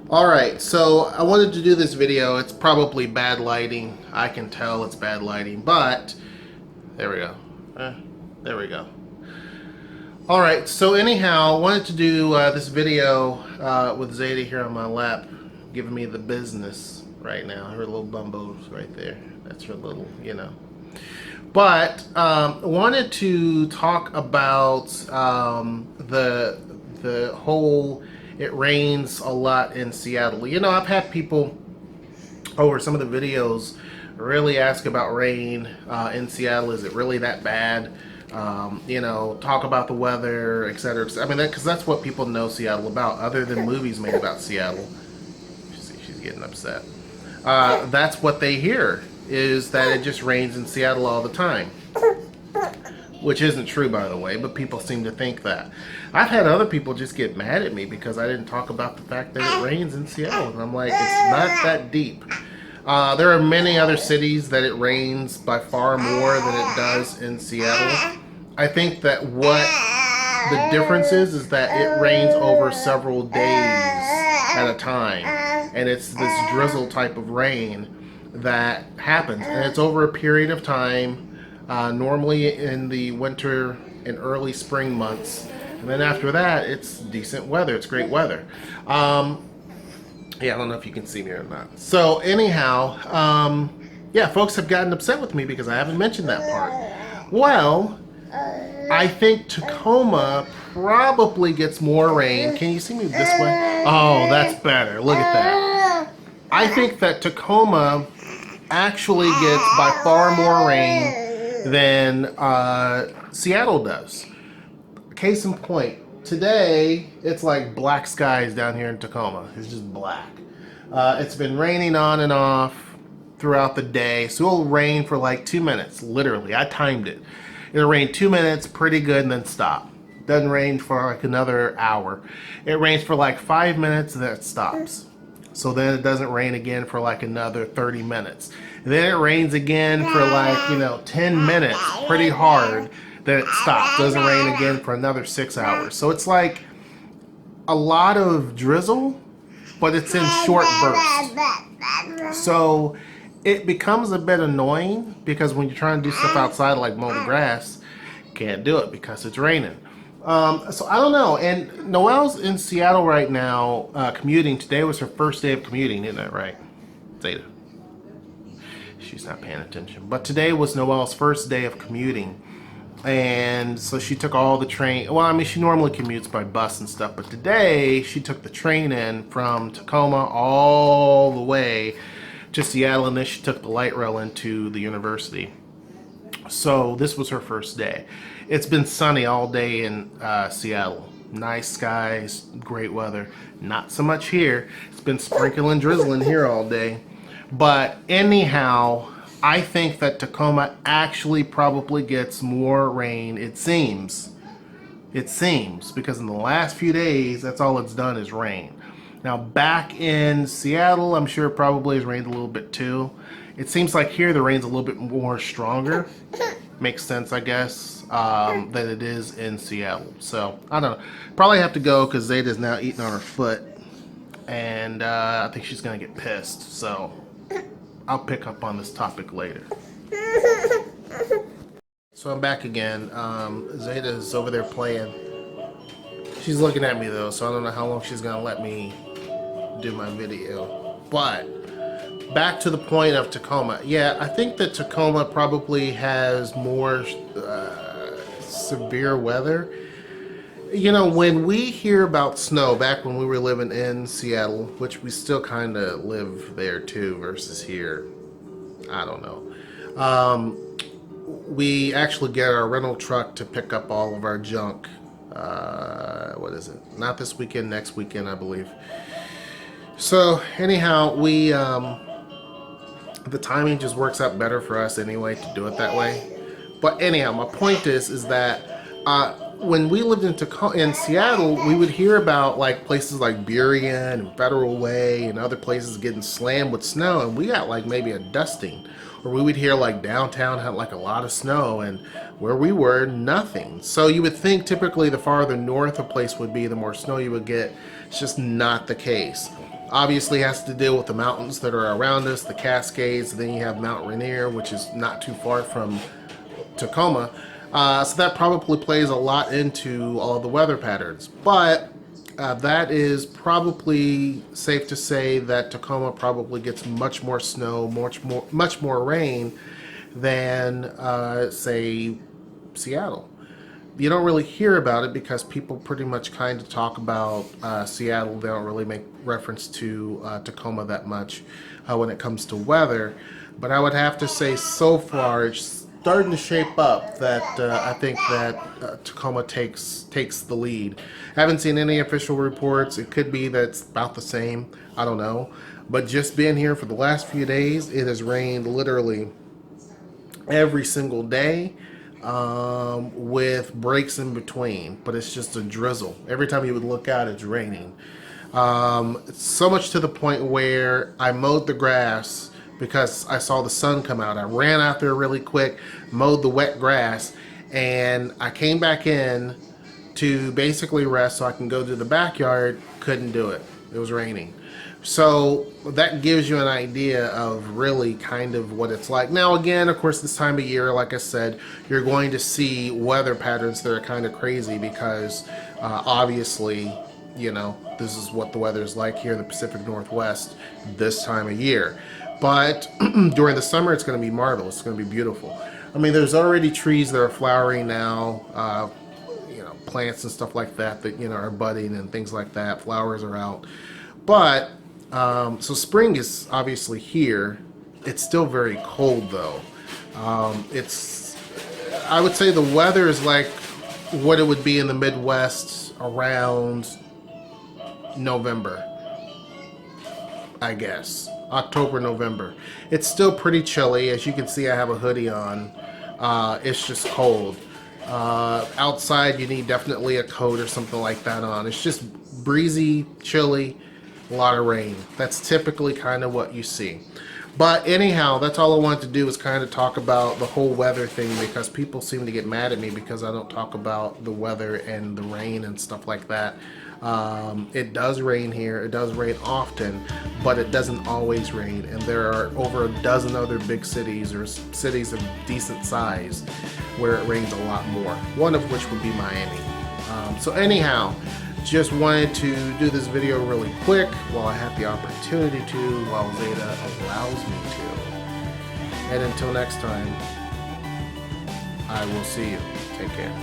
Alright, so I wanted to do this video. It's probably bad lighting. I can tell it's bad lighting, but there we go. There we go. Alright, so anyhow, I wanted to do this video with Zeta here on my lap, giving me the business right now. Her little bumbo's right there. That's her little, But wanted to talk about the whole it rains a lot in Seattle. I've had people over some of the videos really ask about rain in Seattle. Is it really that bad? Talk about the weather, etc. I mean, because that's what people know Seattle about, other than movies made about Seattle. See, she's getting upset. That's what they hear, is that it just rains in Seattle all the time. Which isn't true, by the way, but people seem to think that. I've had other people just get mad at me because I didn't talk about the fact that it rains in Seattle. And I'm like, it's not that deep. There are many other cities that it rains by far more than it does in Seattle. I think that what the difference is that it rains over several days at a time. And it's this drizzle type of rain that happens. And it's over a period of time. Normally in the winter and early spring months, and then after that it's decent weather. It's great weather. Yeah, I don't know if you can see me or not. So anyhow, yeah, folks have gotten upset with me because I haven't mentioned that part. Well, I think Tacoma probably gets more rain. Can you see me this way? Oh, that's better. Look at that. I think that Tacoma actually gets by far more rain than Seattle does. Case in point, today it's like black skies down here in Tacoma. It's just black. It's been raining on and off throughout the day, so it'll rain for like 2 minutes, literally. I timed it. It'll rain 2 minutes, pretty good, and then stop. Doesn't rain for like another hour. It rains for like 5 minutes, and then it stops. So then it doesn't rain again for like another 30 minutes. And then it rains again for like, 10 minutes, pretty hard. Then it stops. Doesn't rain again for another 6 hours. So it's like a lot of drizzle, but it's in short bursts. So it becomes a bit annoying because when you're trying to do stuff outside like mow the grass, you can't do it because it's raining. So I don't know. And Noelle's in Seattle right now, commuting. Today was her first day of commuting, isn't that right? Zeta. She's not paying attention. But today was Noelle's first day of commuting. And so she took all the train. Well, I mean, she normally commutes by bus and stuff. But today she took the train in from Tacoma all the way to Seattle. And then she took the light rail into the university. So this was her first day. It's been sunny all day in Seattle. Nice skies, great weather. Not so much here. It's been sprinkling, drizzling here all day. But anyhow, I think that Tacoma actually probably gets more rain, it seems. It seems, because in the last few days, that's all it's done is rain. Now back in Seattle, I'm sure it probably has rained a little bit too. It seems like here the rain's a little bit more stronger. Makes sense, I guess, than it is in Seattle. So, I don't know. Probably have to go because Zeta's now eating on her foot. And I think she's going to get pissed. So, I'll pick up on this topic later. So, I'm back again. Zeta's over there playing. She's looking at me, though, so I don't know how long she's going to let me do my video. But back to the point of Tacoma. Yeah, I think that Tacoma probably has more severe weather. When we hear about snow, back when we were living in Seattle, which we still kind of live there too versus here, I don't know. We actually get our rental truck to pick up all of our junk. What is it? Not this weekend, next weekend, I believe. So anyhow, we the timing just works out better for us anyway to do it that way. But anyhow, my point is that when we lived in Seattle, we would hear about like places like Blasian and Federal Way and other places getting slammed with snow, and we got like maybe a dusting. Or we would hear like downtown had like a lot of snow, and where we were, nothing. So you would think typically the farther north a place would be, the more snow you would get. It's just not the case. Obviously has to deal with the mountains that are around us, the Cascades. Then you have Mount Rainier, which is not too far from Tacoma. So that probably plays a lot into all the weather patterns. But that is probably safe to say that Tacoma probably gets much more snow, much more rain than, say, Seattle. You don't really hear about it because people pretty much kind of talk about Seattle. They don't really make reference to Tacoma that much when it comes to weather. But I would have to say, so far, it's starting to shape up that I think that Tacoma takes the lead. I haven't seen any official reports. It could be that it's about the same. I don't know. But just being here for the last few days, it has rained literally every single day, with breaks in between, but it's just a drizzle. Every time you would look out, it's raining. So much to the point where I mowed the grass because I saw the sun come out. I ran out there really quick, mowed the wet grass, and I came back in to basically rest so I can go to the backyard. Couldn't do it. It was raining. So that gives you an idea of really kind of what it's like. Now, again, of course, this time of year, like I said, you're going to see weather patterns that are kind of crazy because obviously, you know, this is what the weather is like here in the Pacific Northwest this time of year. But during the summer, it's going to be marvelous. It's going to be beautiful. I mean, there's already trees that are flowering now, plants and stuff like that that, are budding and things like that. Flowers are out. But so spring is obviously here. It's still very cold though. I would say the weather is like what it would be in the Midwest around November, I guess. October, November. It's still pretty chilly. As you can see, I have a hoodie on. It's just cold. Outside, you need definitely a coat or something like that on. It's just breezy, chilly, a lot of rain. That's typically kind of what you see. But anyhow, that's all I wanted to do was kind of talk about the whole weather thing because people seem to get mad at me because I don't talk about the weather and the rain and stuff like that. It does rain here. It does rain often, but it doesn't always rain. And there are over a dozen other big cities or cities of decent size where it rains a lot more. One of which would be Miami. So anyhow, just wanted to do this video really quick while I have the opportunity to, while Zeta allows me to. And until next time, I will see you. Take care.